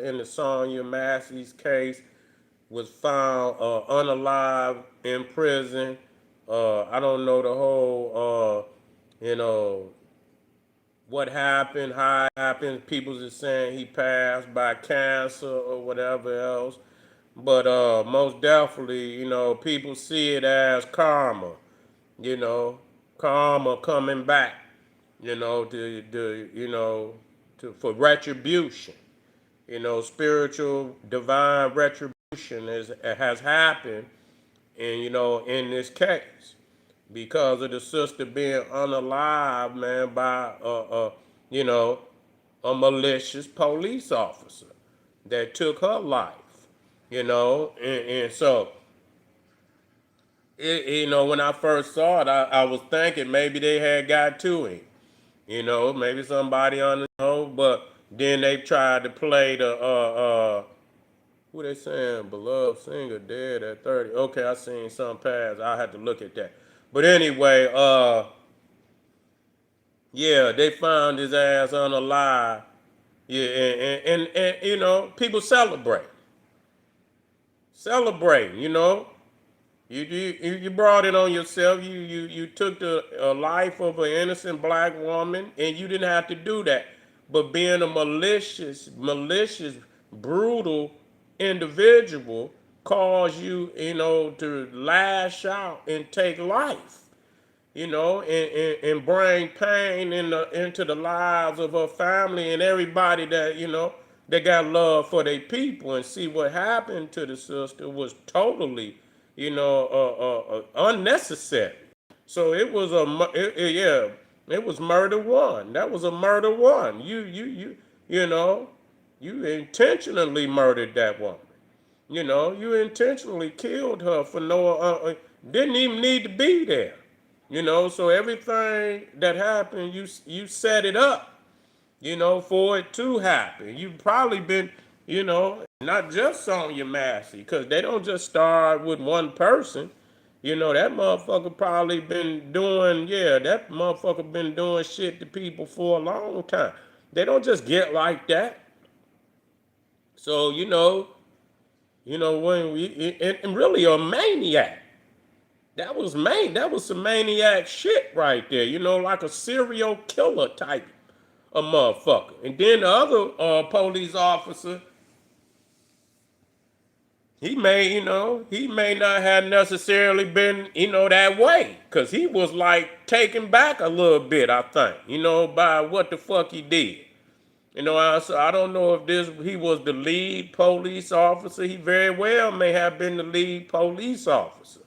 in the Sonya Massey's case was found unalive in prison. I don't know the whole, you know, what happened, how it happened. People just saying he passed by cancer or whatever else. But most definitely, people see it as karma, you know, karma coming back, for retribution. Spiritual divine retribution has happened, and in this case, because of the sister being unalive, man, by you know, a malicious police officer that took her life, and so when I first saw it, I was thinking maybe they had got to him, maybe somebody on the but then they tried to play the who they saying beloved singer dead at 30. Okay, I seen some pass. I had to look at that. But anyway, yeah, they found his ass unalive. Yeah, and people celebrating. You brought it on yourself. You took the life of an innocent black woman, and you didn't have to do that. But being a malicious, brutal individual caused you, to lash out and take life, and bring pain into the lives of her family and everybody that, that got love for their people. And see what happened to the sister was totally, unnecessary. So it was yeah, it was murder one. That was a murder one. You know, you intentionally murdered that woman. You intentionally killed her for no didn't even need to be there. So everything that happened, you set it up, for it to happen. You've probably been, not just Sonya Massey, because they don't just start with one person. That motherfucker probably been doing, yeah, that motherfucker been doing shit to people for a long time. They don't just get like that. So, when and really a maniac. That was some maniac shit right there, like a serial killer type of motherfucker. And then the other police officer, he may not have necessarily been, that way. Cause he was like taken back a little bit, I think, by what the fuck he did. I don't know if he was the lead police officer. He very well may have been the lead police officer.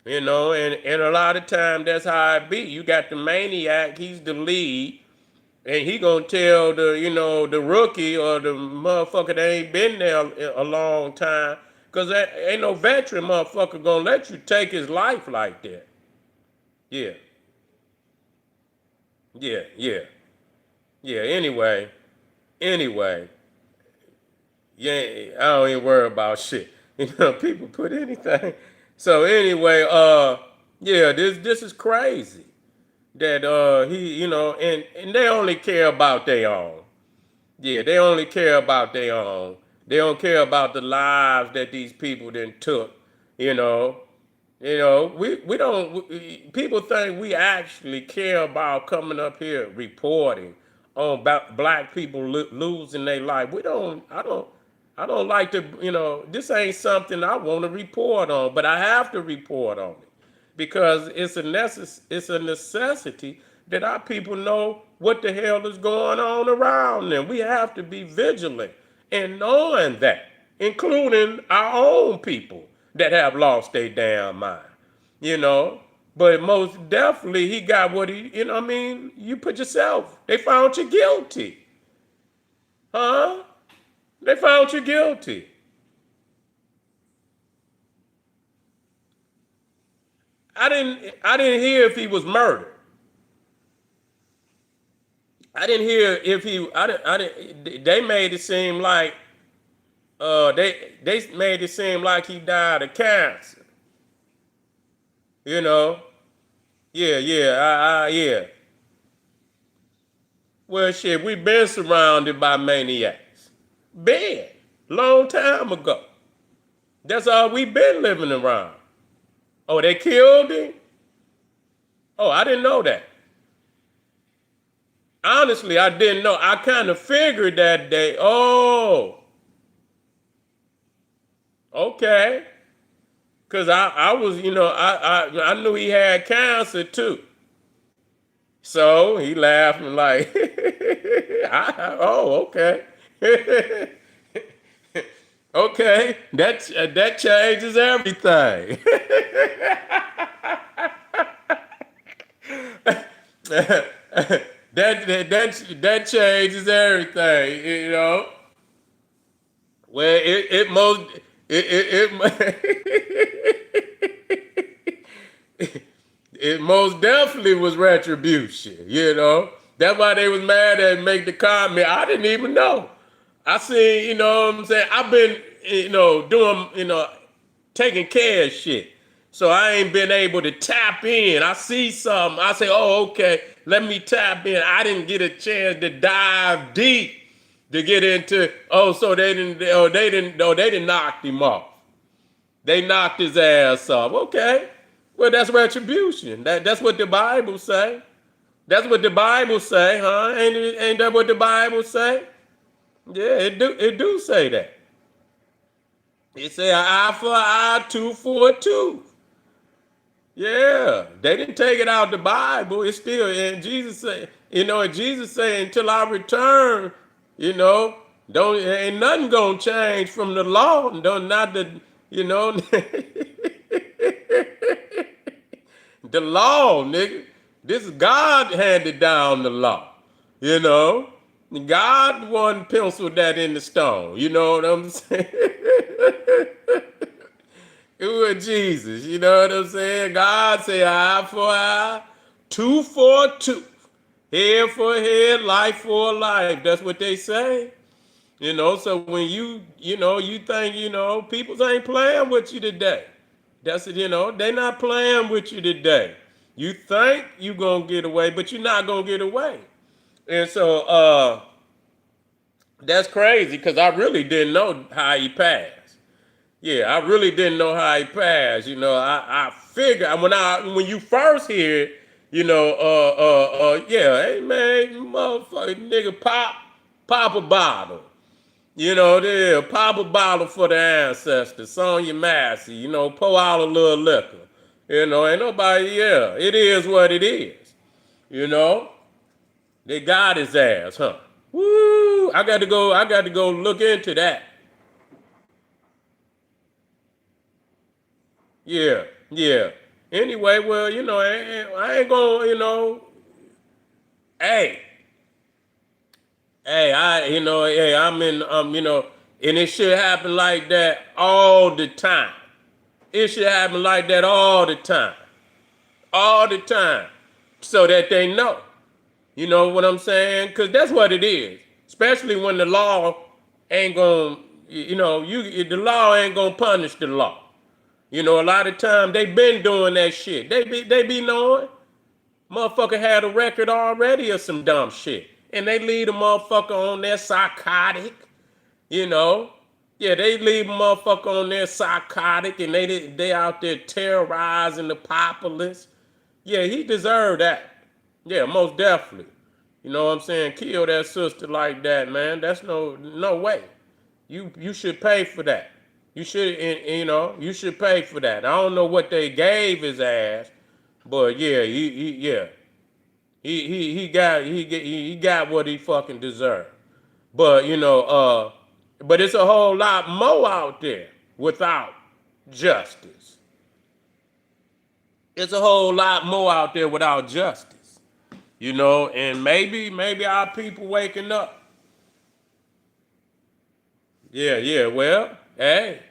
And a lot of time that's how it be. You got the maniac, he's the lead, and he gonna tell the rookie or the motherfucker that ain't been there a long time, cause ain't no veteran motherfucker gonna let you take his life like that. Yeah, yeah. Yeah, anyway, yeah, I don't even worry about shit. People put anything. So anyway, yeah, this is crazy that he, and they only care about their own. Yeah, they only care about their own. They don't care about the lives that these people then took. You know, we don't. People think we actually care about coming up here reporting on black people losing their life. We don't. I don't. I don't like to. This ain't something I want to report on, but I have to report on it because it's a necessity that our people know what the hell is going on around them. We have to be vigilant in knowing that, including our own people that have lost their damn mind. You know, but most definitely he got what he, you put yourself, they found you guilty. Huh? They found you guilty. I didn't hear if he was murdered. I didn't hear if he I didn't they made it seem like they made it seem like he died of cancer. You know? Yeah, yeah, yeah. Well shit, we've been surrounded by maniacs. bed, long time ago. That's all we been living around. Oh, they killed him? Oh, I didn't know that. Honestly, I didn't know. I kind of figured that okay. Because I was, I knew he had cancer too. So he laughing like, oh, okay. Okay, that changes everything. that changes everything, Well, it most it most definitely was retribution. That's why they was mad at make the comment. I didn't even know. I seen, what I'm saying? I've been, doing, taking care of shit. So I ain't been able to tap in. I see something. I say, oh, okay, let me tap in. I didn't get a chance to dive deep to get into, so they didn't knock him off. They knocked his ass off. Okay. Well, that's retribution. That's what the Bible say. That's what the Bible say, huh? Ain't that what the Bible say? Yeah, it do say that. It say an eye for an eye, tooth for a tooth. Yeah, they didn't take it out the Bible. It's still, and Jesus say, until I return, don't ain't nothing gonna change from the law. Don't not the, the law, nigga. This is God handed down the law. You know, God one penciled that in the stone. You know what I'm saying? It was Jesus. You know what I'm saying? God said eye for eye, tooth for tooth, head for head, life for life. That's what they say. So when you think, people ain't playing with you today. That's it, they not playing with you today. You think you gonna get away, but you're not gonna get away. And so that's crazy because I really didn't know how he passed. Yeah, I really didn't know how he passed. I figured when you first hear it, yeah, hey man, motherfucker, nigga, pop a bottle. There, pop a bottle for the ancestors, Sonya Massey, pour out a little liquor. Ain't nobody, yeah, it is what it is. They got his ass, huh? Woo! I got to go look into that. Yeah, yeah. Anyway, well, I ain't gonna, hey, hey, I'm in, and it should happen like that all the time. It should happen like that all the time. All the time. So that they know. You know what I'm saying? Because that's what it is. Especially when the law ain't gonna, the law ain't gonna punish the law. A lot of time they been doing that shit. They be knowing. Motherfucker had a record already of some dumb shit. And they leave the motherfucker on there psychotic. Yeah, they leave a motherfucker on there psychotic and they out there terrorizing the populace. Yeah, he deserved that. Yeah, most definitely. You know what I'm saying? Kill that sister like that, man. That's no way. You should pay for that. You should, you should pay for that. I don't know what they gave his ass, but yeah, he got what he fucking deserved. But but it's a whole lot more out there without justice. It's a whole lot more out there without justice. And maybe our people waking up. Yeah, well, hey.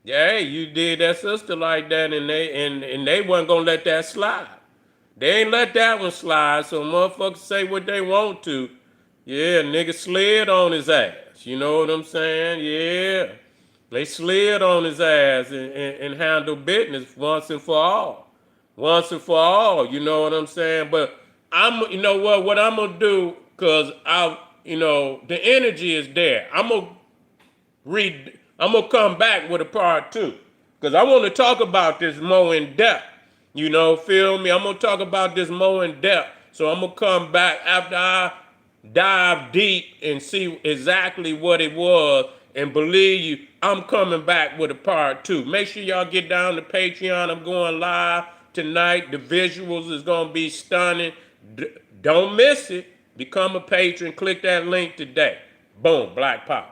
Yeah, you did that sister like that and they wasn't gonna let that slide. They ain't let that one slide, so motherfuckers say what they want to. Yeah, nigga slid on his ass. You know what I'm saying? Yeah. They slid on his ass and handled business once and for all. Once and for all, you know what I'm saying? But what I'm gonna do, cause the energy is there. I'm gonna I'm gonna come back with a part 2 because I want to talk about this more in depth. You know, feel me? I'm gonna talk about this more in depth. So I'm gonna come back after I dive deep and see exactly what it was. And believe you, I'm coming back with a part 2. Make sure y'all get down to Patreon. I'm going live tonight. The visuals is gonna be stunning. Don't miss it. Become a patron. Click that link today. Boom, Black Pop.